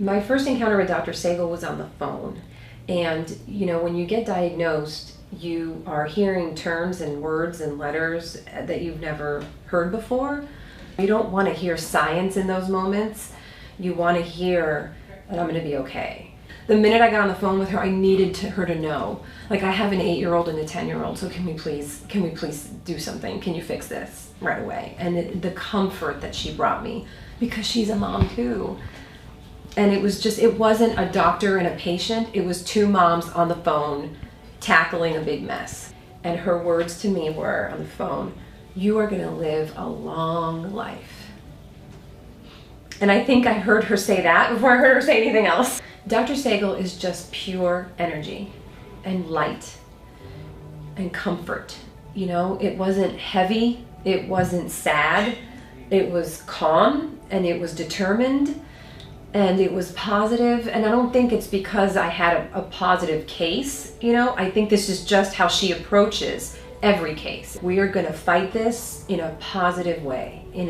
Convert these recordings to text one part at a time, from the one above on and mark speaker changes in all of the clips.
Speaker 1: My first encounter with Dr. Saigal was on the phone. And, you know, when you get diagnosed, you are hearing terms and words and letters that you've never heard before. You don't want to hear science in those moments. You want to hear that I'm going to be okay. The minute I got on the phone with her, I needed her to know. Like, I have an 8-year-old and a 10-year-old, so can we please do something? Can you fix this right away? And the comfort that she brought me, because she's a mom too. And it wasn't a doctor and a patient, it was two moms on the phone tackling a big mess. And her words to me were on the phone, "You are gonna live a long life." And I think I heard her say that before I heard her say anything else. Dr. Saigal is just pure energy and light and comfort. You know, it wasn't heavy, it wasn't sad, it was calm and it was determined and it was positive. And I don't think it's because I had a positive case, you know, I think this is just how she approaches every case. We are gonna fight this in a positive way, in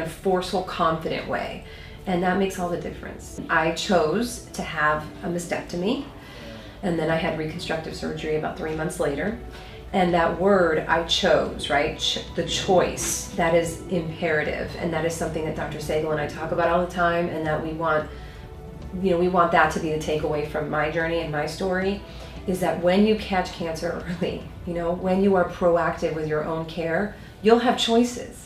Speaker 1: a forceful, confident way. And that makes all the difference. I chose to have a mastectomy, and then I had reconstructive surgery about 3 months later. And that word, I chose, right? The choice, that is imperative. And that is something that Dr. Saigal and I talk about all the time, and that we want that to be the takeaway from my journey and my story, is that when you catch cancer early, you know, when you are proactive with your own care, you'll have choices.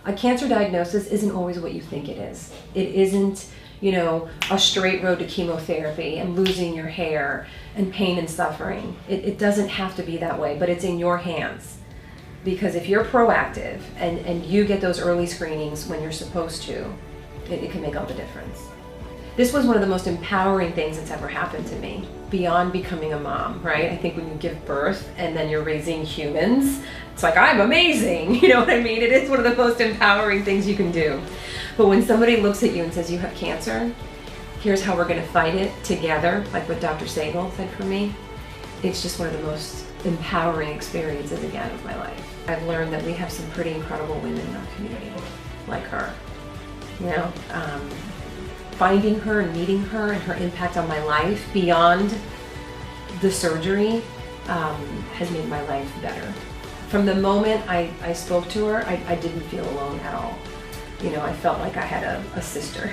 Speaker 1: A cancer diagnosis isn't always what you think it is. It isn't, you know, a straight road to chemotherapy and losing your hair and pain and suffering. It doesn't have to be that way, but it's in your hands. Because if you're proactive and you get those early screenings when you're supposed to, it can make all the difference. This was one of the most empowering things that's ever happened to me, beyond becoming a mom, right? I think when you give birth and then you're raising humans, it's like, I'm amazing, you know what I mean? It is one of the most empowering things you can do. But when somebody looks at you and says, you have cancer, here's how we're gonna fight it together, like what Dr. Saigal said for me, it's just one of the most empowering experiences again of my life. I've learned that we have some pretty incredible women in our community, like her, you know? Finding her and meeting her and her impact on my life beyond the surgery has made my life better. From the moment I spoke to her, I didn't feel alone at all. You know, I felt like I had a sister.